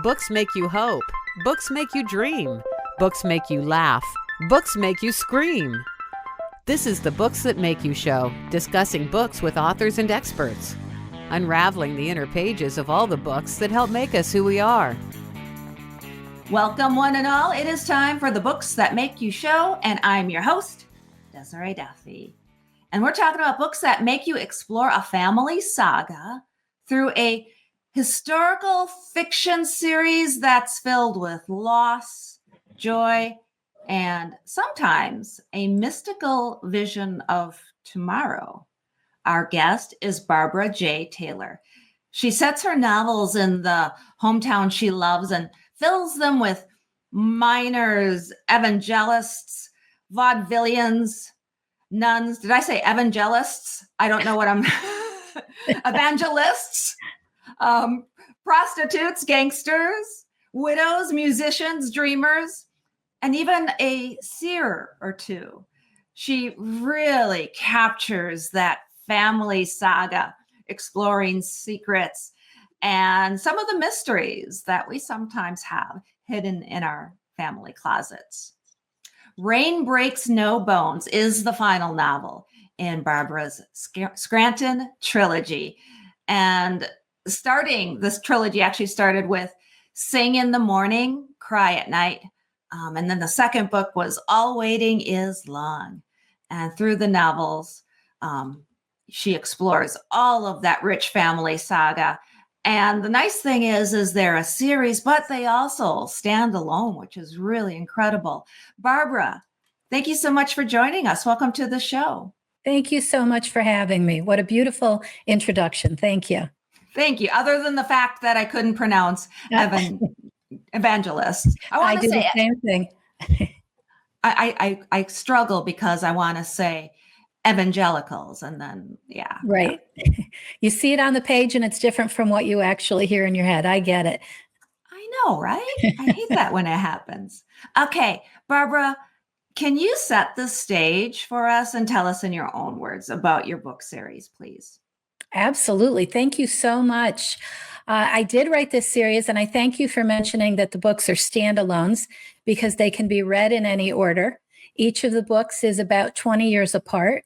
Books make you hope. Books make you dream. Books make you laugh. Books make you scream. This is the Books That Make You show, discussing books with authors and experts, unraveling the inner pages of all the books that help make us who we are. Welcome, one and all. It is time for the Books That Make You show, and I'm your host, Desiree Duffy. And we're talking about books that make you explore a family saga through a historical fiction series that's filled with loss, joy, and sometimes a mystical vision of tomorrow. Our guest is Barbara J. Taylor. She sets her novels in the hometown she loves and fills them with miners, evangelists, vaudevillians, nuns. Did I say evangelists? I don't know what I'm... evangelists, prostitutes, gangsters, widows, musicians, dreamers, and even a seer or two. She really captures that family saga, exploring secrets and some of the mysteries that we sometimes have hidden in our family closets. Rain Breaks No Bones is the final novel in Barbara's Scranton Trilogy. And this trilogy actually started with Sing in the Morning, Cry at Night. And then the second book was All Waiting is Long. And through the novels, she explores all of that rich family saga. And the nice thing is they're a series, but they also stand alone, which is really incredible. Barbara, thank you so much for joining us. Welcome to the show. Thank you so much for having me. What a beautiful introduction. Thank you. Thank you. Other than the fact that I couldn't pronounce evangelists. I do the same thing. I struggle because I want to say evangelicals and then, yeah. Right. Yeah. You see it on the page and it's different from what you actually hear in your head. I get it. I know, right? I hate that when it happens. Okay, Barbara, can you set the stage for us and tell us in your own words about your book series, please? Absolutely. Thank you so much. I did write this series, and I thank you for mentioning that the books are standalones because they can be read in any order. Each of the books is about 20 years apart.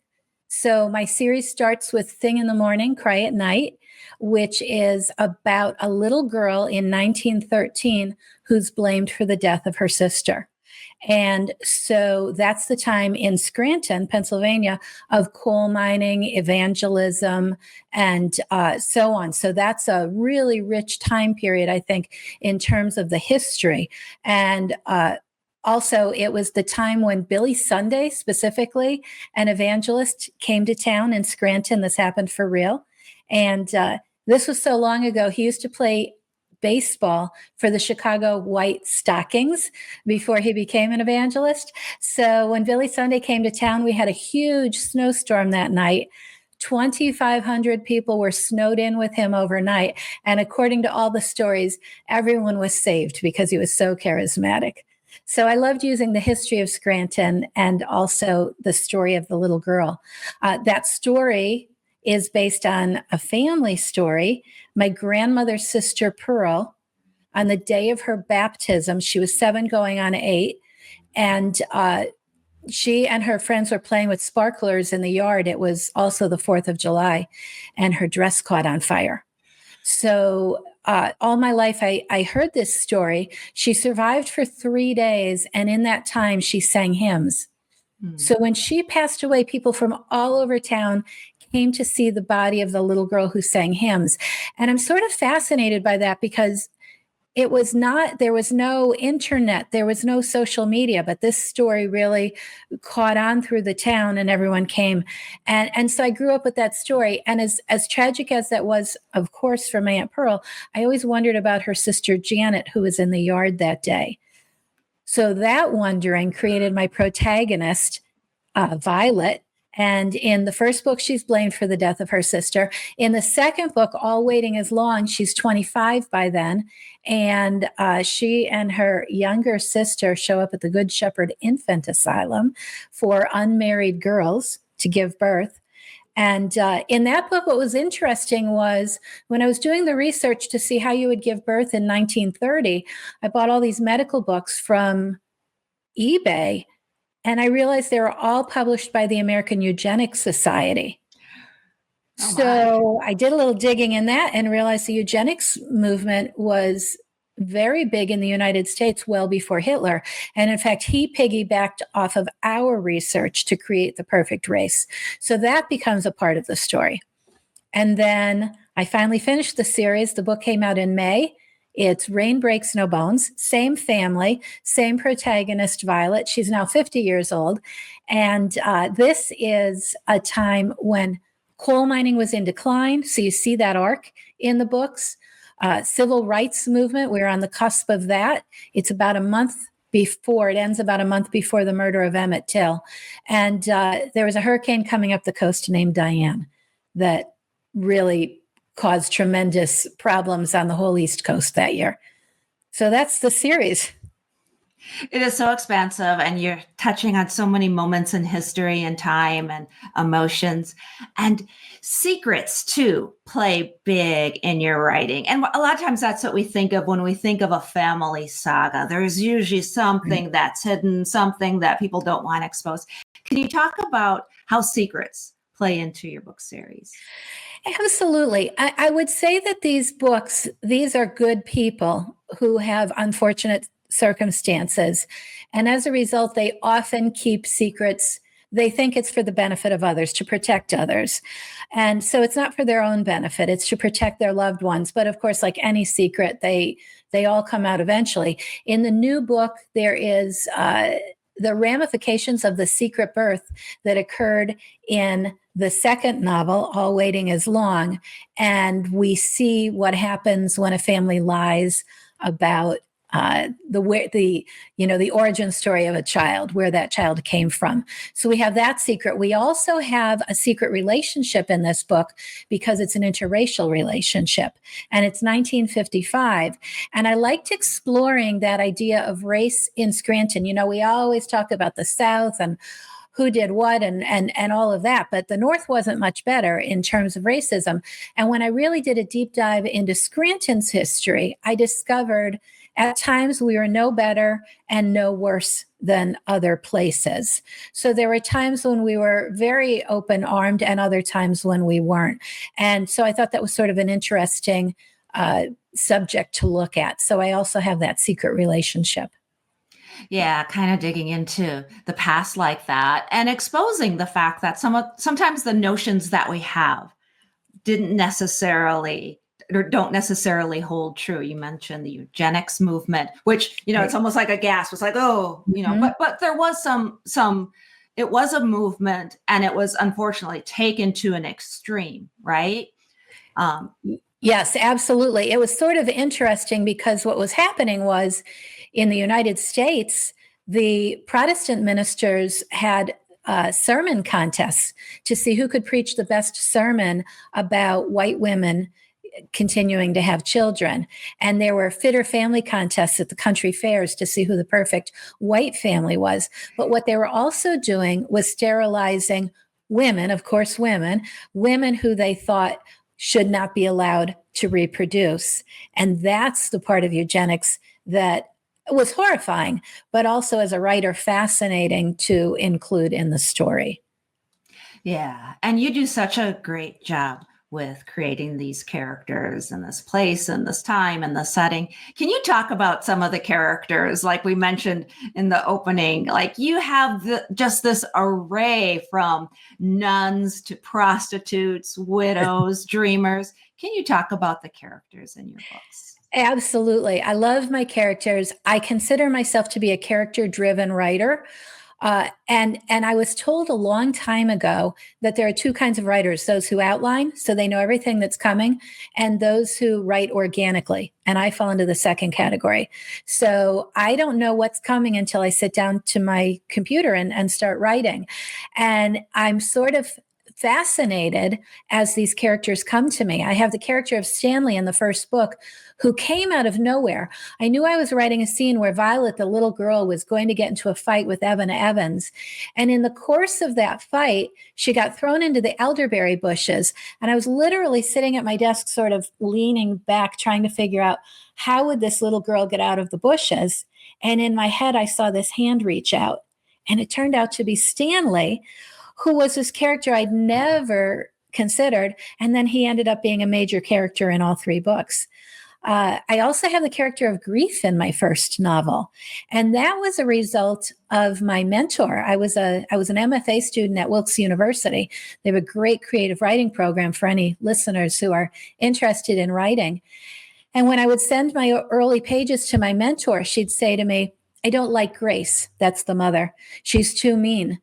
So my series starts with Sing in the Morning, Cry at Night, which is about a little girl in 1913 who's blamed for the death of her sister. And so that's the time in Scranton, Pennsylvania, of coal mining, evangelism, and so on. So that's a really rich time period, I think, in terms of the history. And also, it was the time when Billy Sunday, specifically, an evangelist, came to town in Scranton. This happened for real. And this was so long ago. He used to play baseball for the Chicago White Stockings before he became an evangelist. So when Billy Sunday came to town, we had a huge snowstorm that night. 2,500 people were snowed in with him overnight. And according to all the stories, everyone was saved because he was so charismatic. So I loved using the history of Scranton and also the story of the little girl. That story is based on a family story. My grandmother's sister, Pearl, on the day of her baptism, she was 7 going on 8, and she and her friends were playing with sparklers in the yard. It was also the 4th of July, and her dress caught on fire. So all my life, I heard this story. She survived for 3 days, and in that time, she sang hymns. So when she passed away, people from all over town came to see the body of the little girl who sang hymns. And I'm sort of fascinated by that because there was no internet, there was no social media, but this story really caught on through the town and everyone came. And so I grew up with that story. And as tragic as that was, of course, for my Aunt Pearl, I always wondered about her sister Janet, who was in the yard that day. So that wondering created my protagonist, Violet. And in the first book, she's blamed for the death of her sister. In the second book, All Waiting is Long, she's 25 by then. And she and her younger sister show up at the Good Shepherd Infant Asylum for unmarried girls to give birth. And in that book, what was interesting was when I was doing the research to see how you would give birth in 1930, I bought all these medical books from eBay, and I realized they were all published by the American Eugenics Society. Oh, So I did a little digging in that and realized the eugenics movement was very big in the United States well before Hitler. And in fact, he piggybacked off of our research to create the perfect race. So that becomes a part of the story. And then I finally finished the series. The book came out in May. It's Rain Breaks No Bones, same family, same protagonist, Violet. She's now 50 years old. And this is a time when coal mining was in decline. So you see that arc in the books. Civil rights movement, we're on the cusp of that. It's about a month before, it ends about a month before the murder of Emmett Till. And there was a hurricane coming up the coast named Diane that really caused tremendous problems on the whole East Coast that year. So that's the series. It is so expansive, and you're touching on so many moments in history and time and emotions, and secrets too play big in your writing. And a lot of times that's what we think of when we think of a family saga. There's usually something that's hidden, something that people don't want exposed. Can you talk about how secrets play into your book series? Absolutely. I would say that these books, these are good people who have unfortunate circumstances. And as a result, they often keep secrets. They think it's for the benefit of others, to protect others. And so it's not for their own benefit, it's to protect their loved ones. But of course, like any secret, they all come out eventually. In the new book, there is the ramifications of the secret birth that occurred in the second novel, All Waiting Is Long. And we see what happens when a family lies about the origin story of a child, where that child came from. So we have that secret. We also have a secret relationship in this book because it's an interracial relationship, and it's 1955. And I liked exploring that idea of race in Scranton. You know, we always talk about the South and who did what and all of that, but the North wasn't much better in terms of racism. And when I really did a deep dive into Scranton's history, I discovered at times we were no better and no worse than other places. So there were times when we were very open-armed and other times when we weren't. And so I thought that was sort of an interesting subject to look at. So I also have that secret relationship. Yeah, kind of digging into the past like that and exposing the fact that sometimes the notions that we have didn't necessarily or don't necessarily hold true. You mentioned the eugenics movement, which, it's almost like a gasp. It's like, but there was it was a movement, and it was unfortunately taken to an extreme, right? Yes, absolutely. It was sort of interesting because what was happening was in the United States, the Protestant ministers had sermon contests to see who could preach the best sermon about white women continuing to have children. And there were fitter family contests at the country fairs to see who the perfect white family was. But what they were also doing was sterilizing women, of course, women who they thought should not be allowed to reproduce. And that's the part of eugenics that was horrifying, but also as a writer, fascinating to include in the story. Yeah. And you do such a great job with creating these characters in this place and this time and the setting. Can you talk about some of the characters? Like we mentioned in the opening, like you have just this array from nuns to prostitutes, widows, dreamers. Can you talk about the characters in your books? Absolutely. I love my characters. I consider myself to be a character-driven writer. And I was told a long time ago that there are two kinds of writers, those who outline, so they know everything that's coming, and those who write organically. And I fall into the second category. So I don't know what's coming until I sit down to my computer and start writing. And I'm sort of fascinated as these characters come to me. I have the character of Stanley in the first book who came out of nowhere. I knew I was writing a scene where Violet, the little girl, was going to get into a fight with Evan Evans. And in the course of that fight, she got thrown into the elderberry bushes. And I was literally sitting at my desk, sort of leaning back, trying to figure out how would this little girl get out of the bushes. And in my head, I saw this hand reach out. And it turned out to be Stanley, who was this character I'd never considered. And then he ended up being a major character in all three books. I also have the character of Grief in my first novel. And that was a result of my mentor. I was an MFA student at Wilkes University. They have a great creative writing program for any listeners who are interested in writing. And when I would send my early pages to my mentor, she'd say to me, I don't like Grace. That's the mother. She's too mean.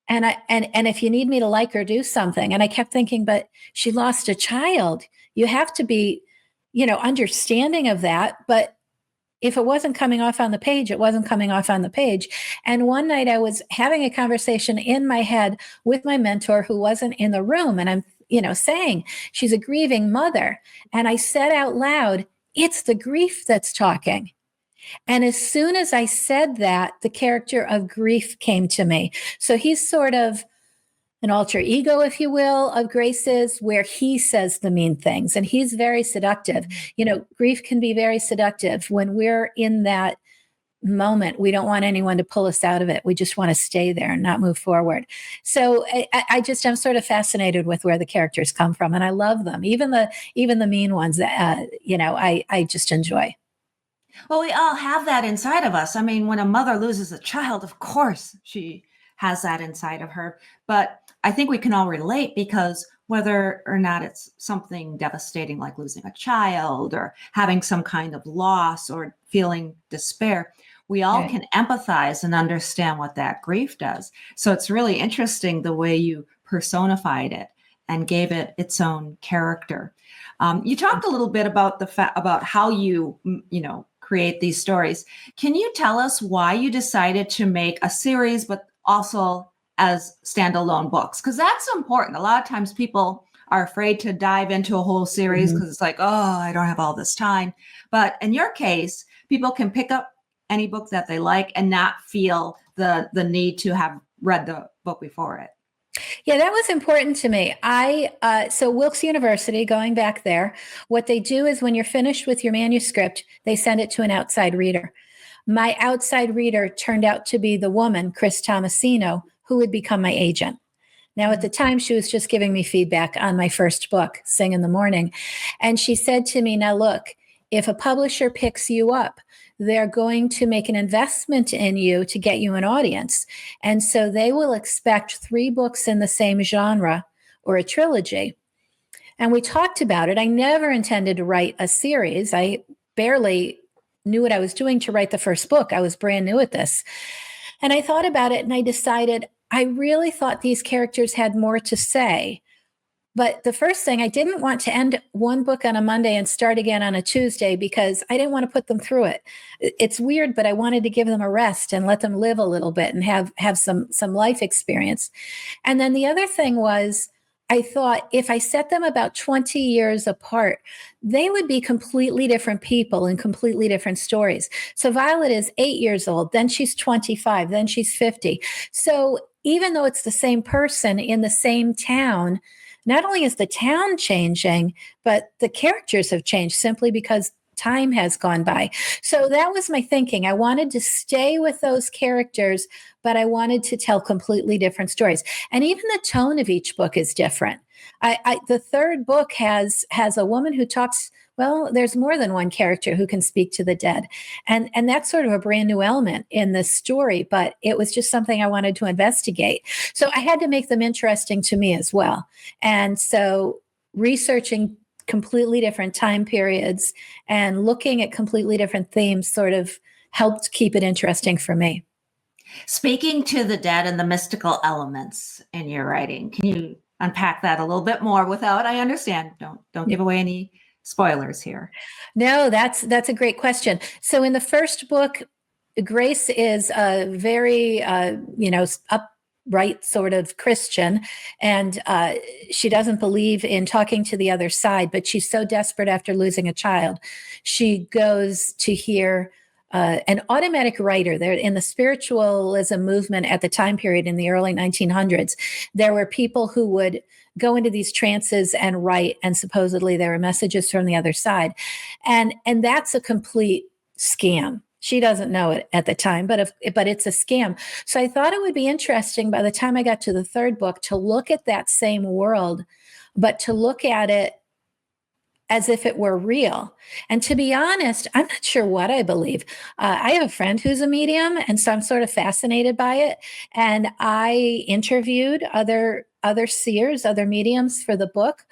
And if you need me to like her, do something. And I kept thinking, but she lost a child. You have to be, understanding of that. But if it wasn't coming off on the page, it wasn't coming off on the page. And one night I was having a conversation in my head with my mentor who wasn't in the room. And I'm, saying she's a grieving mother. And I said out loud, it's the grief that's talking. And as soon as I said that, the character of Grief came to me. So he's sort of an alter ego, if you will, of Grace's, where he says the mean things. And he's very seductive. Grief can be very seductive. When we're in that moment, we don't want anyone to pull us out of it. We just want to stay there and not move forward. So I'm sort of fascinated with where the characters come from. And I love them. Even the mean ones, I just enjoy. Well, we all have that inside of us. I mean, when a mother loses a child, of course she has that inside of her. But I think we can all relate, because whether or not it's something devastating like losing a child or having some kind of loss or feeling despair, we all can empathize and understand what that grief does. So it's really interesting the way you personified it and gave it its own character. You talked a little bit about about how you create these stories. Can you tell us why you decided to make a series, but also as standalone books? Because that's important. A lot of times people are afraid to dive into a whole series because it's like, oh, I don't have all this time. But in your case, people can pick up any book that they like and not feel the need to have read the book before it. Yeah, that was important to me. So Wilkes University, going back there, what they do is when you're finished with your manuscript, they send it to an outside reader. My outside reader turned out to be the woman, Chris Tomasino, who would become my agent. Now, at the time, she was just giving me feedback on my first book, Sing in the Morning. And she said to me, now look, if a publisher picks you up, they're going to make an investment in you to get you an audience. And so they will expect 3 books in the same genre or a trilogy. And we talked about it. I never intended to write a series. I barely knew what I was doing to write the first book. I was brand new at this. And I thought about it and I decided I really thought these characters had more to say. But the first thing, I didn't want to end one book on a Monday and start again on a Tuesday because I didn't want to put them through it. It's weird, but I wanted to give them a rest and let them live a little bit and have some life experience. And then the other thing was, I thought if I set them about 20 years apart, they would be completely different people and completely different stories. So Violet is 8 years old, then she's 25, then she's 50. So even though it's the same person in the same town, not only is the town changing, but the characters have changed simply because time has gone by. So that was my thinking. I wanted to stay with those characters, but I wanted to tell completely different stories. And even the tone of each book is different. The third book has a woman who talks, well, there's more than one character who can speak to the dead. And that's sort of a brand new element in this story, but it was just something I wanted to investigate. So I had to make them interesting to me as well. And so researching completely different time periods and looking at completely different themes sort of helped keep it interesting for me. Speaking to the dead and the mystical elements in your writing, can you unpack that a little bit more without, I understand, don't give away any spoilers here. No, that's a great question. So in the first book, Grace is a very, right sort of Christian, and she doesn't believe in talking to the other side, but she's so desperate after losing a child, she goes to hear an automatic writer. There in the spiritualism movement at the time period in the early 1900s, there were people who would go into these trances and write, and supposedly there were messages from the other side, and that's a complete scam. She doesn't know it at the time, but it's a scam. So I thought it would be interesting by the time I got to the third book to look at that same world, but to look at it as if it were real. And to be honest, I'm not sure what I believe. I have a friend who's a medium, and so I'm sort of fascinated by it. And I interviewed other seers, other mediums for the book.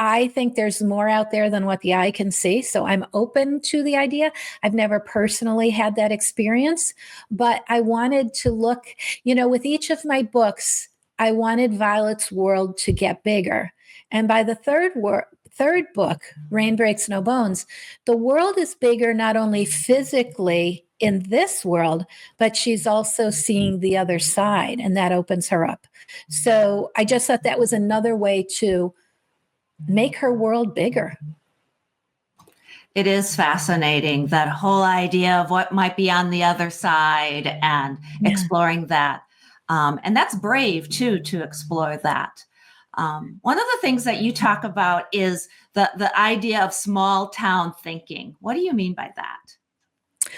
I think there's more out there than what the eye can see. So I'm open to the idea. I've never personally had that experience, but I wanted to look, with each of my books, I wanted Violet's world to get bigger. And by the third book, Rain Breaks No Bones, the world is bigger not only physically in this world, but she's also seeing the other side, and that opens her up. So I just thought that was another way to make her world bigger. It is fascinating, that whole idea of what might be on the other side and exploring that. And that's brave too, to explore that. One of the things that you talk about is the idea of small town thinking. What do you mean by that?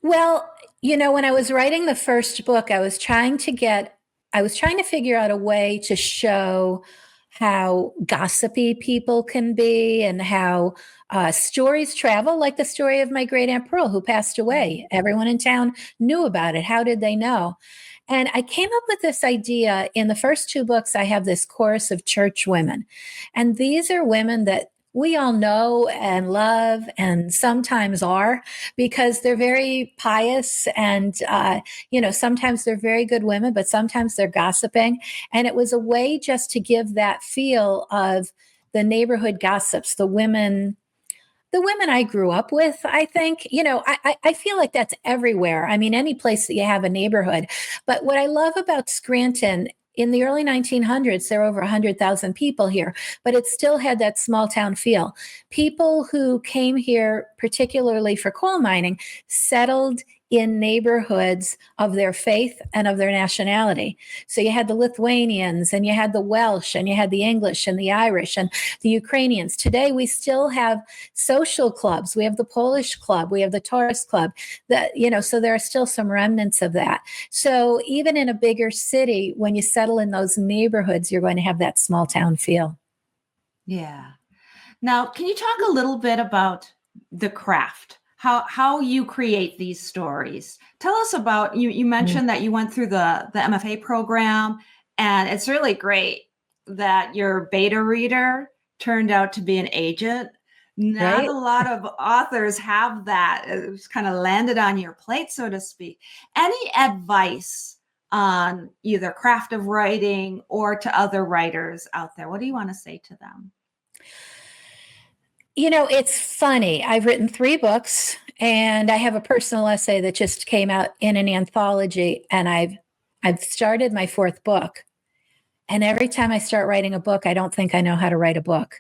Well, when I was writing the first book, I was trying to figure out a way to show how gossipy people can be, and how stories travel, like the story of my great Aunt Pearl, who passed away. Everyone in town knew about it. How did they know? And I came up with this idea. In the first two books, I have this chorus of church women. And these are women that we all know and love, and sometimes are, because they're very pious, and sometimes they're very good women, but sometimes they're gossiping. And it was a way just to give that feel of the neighborhood gossips, the women I grew up with. I think, I feel like that's everywhere. I mean, any place that you have a neighborhood. But what I love about Scranton, in the early 1900s, there were over 100,000 people here, but it still had that small town feel. People who came here, particularly for coal mining, settled in neighborhoods of their faith and of their nationality. So you had the Lithuanians, and you had the Welsh, and you had the English and the Irish and the Ukrainians. Today, we still have social clubs. We have the Polish club. We have the Taurus club. So there are still some remnants of that. So even in a bigger city, when you settle in those neighborhoods, you're going to have that small town feel. Yeah. Now, can you talk a little bit about the craft? How you create these stories? Tell us about, you mentioned that you went through the MFA program, and it's really great that your beta reader turned out to be an agent. Not Right? a lot of authors have that. It's kind of landed on your plate, so to speak. Any advice on either craft of writing or to other writers out there? What do you want to say to them? It's funny. I've written 3 books, and I have a personal essay that just came out in an anthology, and I've started my 4th book. And every time I start writing a book, I don't think I know how to write a book.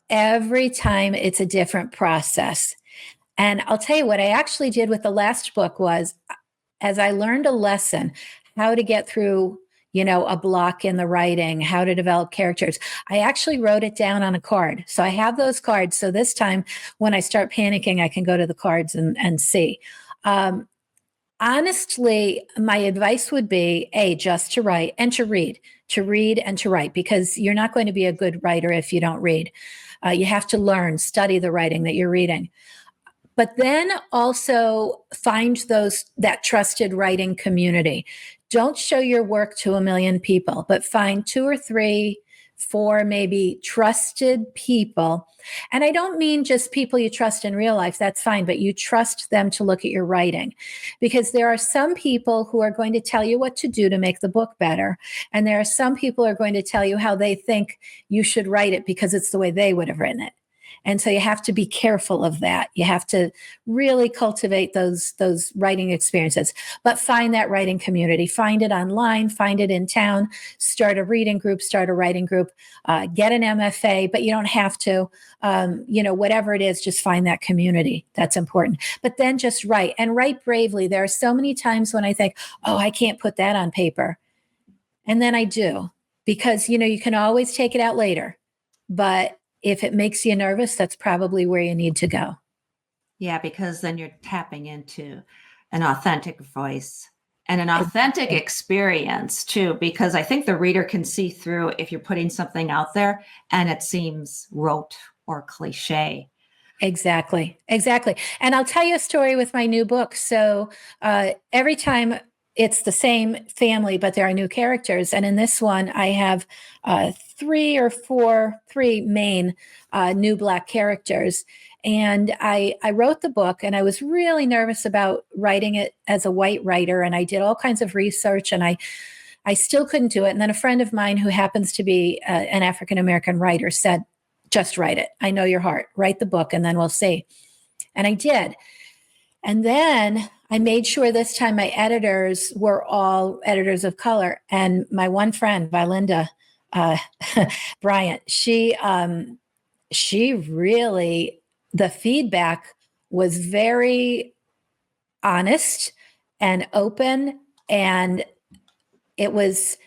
Every time it's a different process. And I'll tell you what I actually did with the last book was, as I learned a lesson, how to get through a block in the writing, how to develop characters, I actually wrote it down on a card. So I have those cards. So this time when I start panicking, I can go to the cards and see. Honestly, my advice would be, just to write and to read and to write, because you're not going to be a good writer if you don't read. You have to learn, study the writing that you're reading. But then also find that trusted writing community. Don't show your work to 1 million people, but find 2 or 3, 4 maybe trusted people. And I don't mean just people you trust in real life, that's fine, but you trust them to look at your writing. Because there are some people who are going to tell you what to do to make the book better. And there are some people who are going to tell you how they think you should write it because it's the way they would have written it. And so you have to be careful of that. You have to really cultivate those writing experiences, but find that writing community, find it online, find it in town, start a reading group, start a writing group, get an MFA, but you don't have to, whatever it is, just find that community. That's important. But then just write, and write bravely. There are so many times when I think, oh, I can't put that on paper. And then I do, because, you can always take it out later. But if it makes you nervous, that's probably where you need to go. Yeah, because then you're tapping into an authentic voice and an authentic experience too, because I think the reader can see through if you're putting something out there and it seems rote or cliche. Exactly. And I'll tell you a story with my new book. So every time it's the same family, but there are new characters. And in this one, I have three main new Black characters. And I wrote the book, and I was really nervous about writing it as a white writer. And I did all kinds of research, and I still couldn't do it. And then a friend of mine who happens to be an African-American writer said, just write it. I know your heart. Write the book, and then we'll see. And I did. And then I made sure this time my editors were all editors of color. And my one friend, Valinda Bryant, she really, the feedback was very honest and open. And it was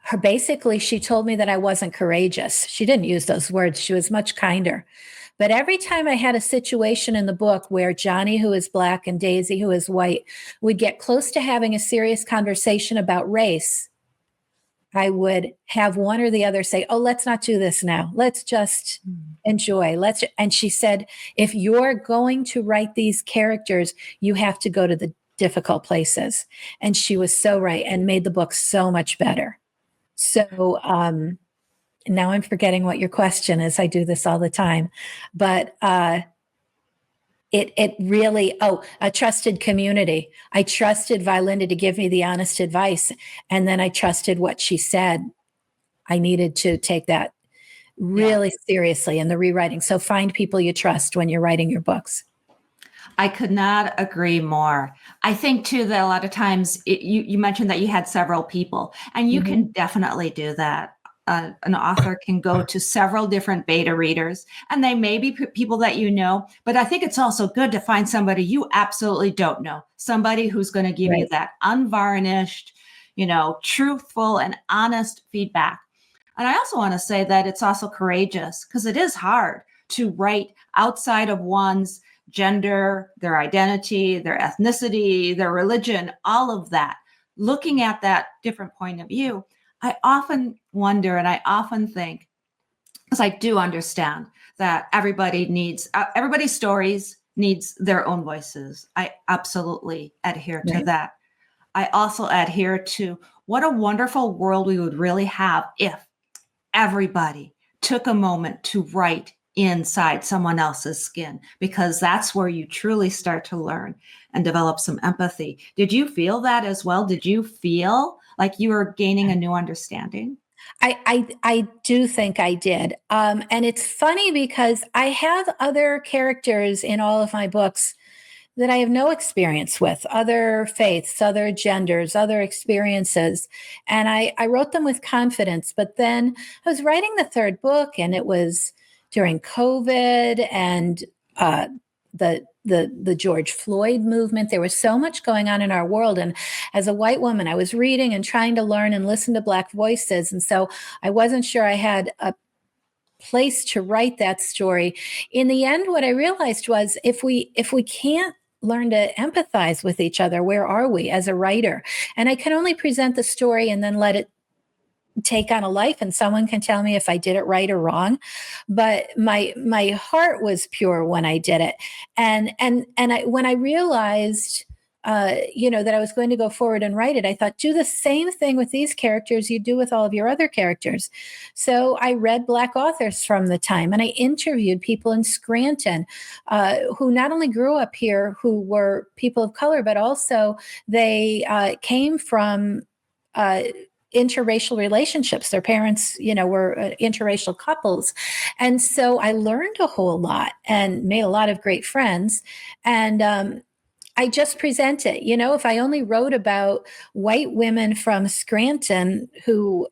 her, basically, she told me that I wasn't courageous. She didn't use those words. She was much kinder. But every time I had a situation in the book where Johnny, who is Black, and Daisy, who is white, would get close to having a serious conversation about race, I would have one or the other say, oh, let's not do this now. Let's just enjoy. And she said, if you're going to write these characters, you have to go to the difficult places. And she was so right, and made the book so much better. So, now I'm forgetting what your question is. I do this all the time, but it really, a trusted community. I trusted Valinda to give me the honest advice, and then I trusted what she said. I needed to take that really seriously in the rewriting. So find people you trust when you're writing your books. I could not agree more. I think too that a lot of times you mentioned that you had several people, and you can definitely do that. An author can go to several different beta readers, and they may be people that you know, but I think it's also good to find somebody you absolutely don't know, somebody who's going to give you that unvarnished, truthful and honest feedback. And I also want to say that it's also courageous, because it is hard to write outside of one's gender, their identity, their ethnicity, their religion, all of that. Looking at that different point of view, I often wonder, and I often think, because I do understand that everybody's stories needs their own voices. I absolutely adhere to that. I also adhere to what a wonderful world we would really have if everybody took a moment to write inside someone else's skin, because that's where you truly start to learn and develop some empathy. Did you feel that as well? Did you feel like you were gaining a new understanding? I do think I did. And it's funny because I have other characters in all of my books that I have no experience with, other faiths, other genders, other experiences. And I wrote them with confidence. But then I was writing the third book, and it was during COVID and the George Floyd movement. There was so much going on in our world. And as a white woman, I was reading and trying to learn and listen to Black voices. And so I wasn't sure I had a place to write that story. In the end, what I realized was if we can't learn to empathize with each other, where are we as a writer? And I can only present the story and then let it take on a life, and someone can tell me if I did it right or wrong. But my heart was pure when I did it. And when I realized that I was going to go forward and write it, I thought, do the same thing with these characters you do with all of your other characters. So I read Black authors from the time, and I interviewed people in Scranton who not only grew up here, who were people of color, but also they came from interracial relationships. Their parents, were interracial couples. And so I learned a whole lot and made a lot of great friends. And I just present it. If I only wrote about white women from Scranton who,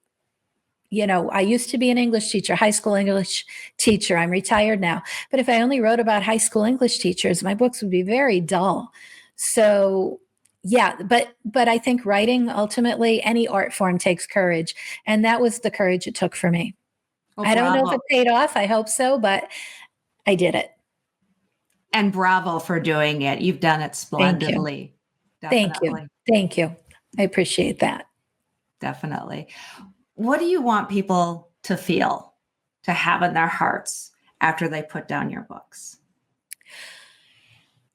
I used to be an English teacher, high school English teacher. I'm retired now. But if I only wrote about high school English teachers, my books would be very dull. So yeah, but I think writing, ultimately, any art form takes courage. And that was the courage it took for me. Well, I don't know if bravo. it paid off. I hope so, but I did it. And bravo for doing it. You've done it splendidly. Thank you. Thank you. I appreciate that. Definitely. What do you want people to feel, to have in their hearts after they put down your books?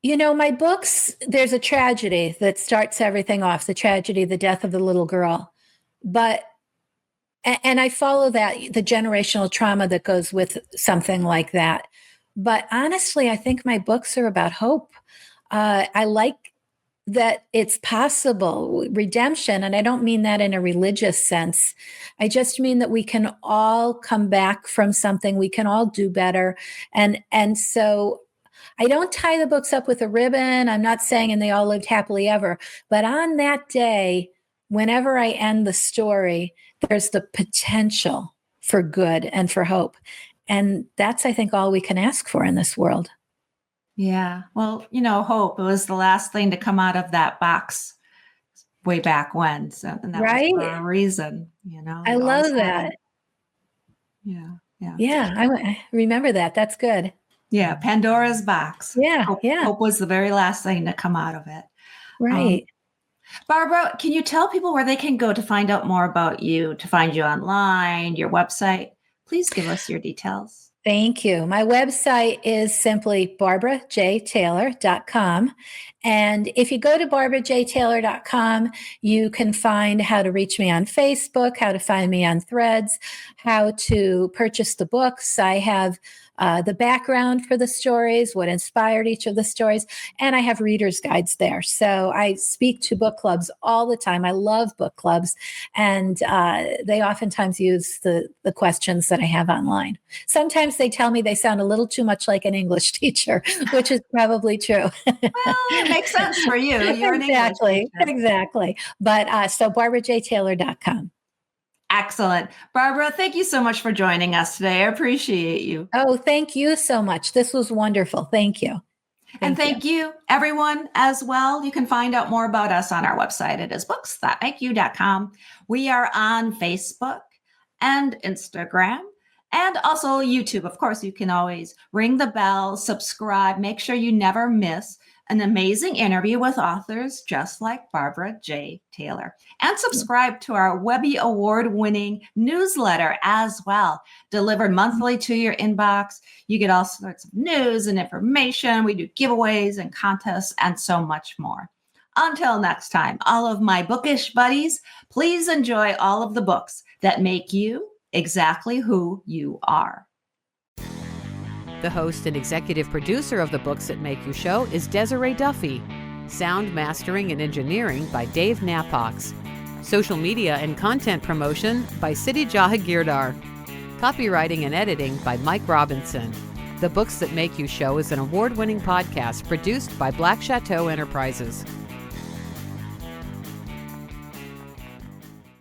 My books, there's a tragedy that starts everything off, the tragedy, the death of the little girl. And I follow that, the generational trauma that goes with something like that. But honestly, I think my books are about hope. I like that it's possible, redemption. And I don't mean that in a religious sense. I just mean that we can all come back from something. We can all do better. And so I don't tie the books up with a ribbon. I'm not saying, and they all lived happily ever. But on that day, whenever I end the story, there's the potential for good and for hope. And that's, I think, all we can ask for in this world. Yeah. Well, hope, it was the last thing to come out of that box way back when. So, and that Right? was for a reason, I love that. Yeah. Yeah. Yeah. I remember that. That's good. Yeah. Pandora's box. Yeah. Hope was the very last thing to come out of it. Right. Barbara, can you tell people where they can go to find out more about you, to find you online, your website? Please give us your details. Thank you. My website is simply barbarajtaylor.com. And if you go to barbarajtaylor.com, you can find how to reach me on Facebook, how to find me on Threads, how to purchase the books. I have the background for the stories, what inspired each of the stories, and I have reader's guides there. So I speak to book clubs all the time. I love book clubs, and they oftentimes use the questions that I have online. Sometimes they tell me they sound a little too much like an English teacher, which is probably true. Well, it makes sense for you. You're an English teacher. Exactly. But so barbarajtaylor.com. Excellent. Barbara, thank you so much for joining us today. I appreciate you. Oh, thank you so much. This was wonderful. Thank you. And thank you, everyone, as well. You can find out more about us on our website. It is books.makeyou.com. We are on Facebook and Instagram and also YouTube. Of course, you can always ring the bell, subscribe, make sure you never miss an amazing interview with authors just like Barbara J. Taylor. And subscribe to our Webby Award-winning newsletter as well, delivered monthly to your inbox. You get all sorts of news and information. We do giveaways and contests and so much more. Until next time, all of my bookish buddies, please enjoy all of the books that make you exactly who you are. The host and executive producer of the Books That Make You show is Desiree Duffy. Sound mastering and engineering by Dave Napox. Social media and content promotion by Siddhi Jahagirdar. Copywriting and editing by Mike Robinson. The Books That Make You show is an award-winning podcast produced by Black Chateau Enterprises.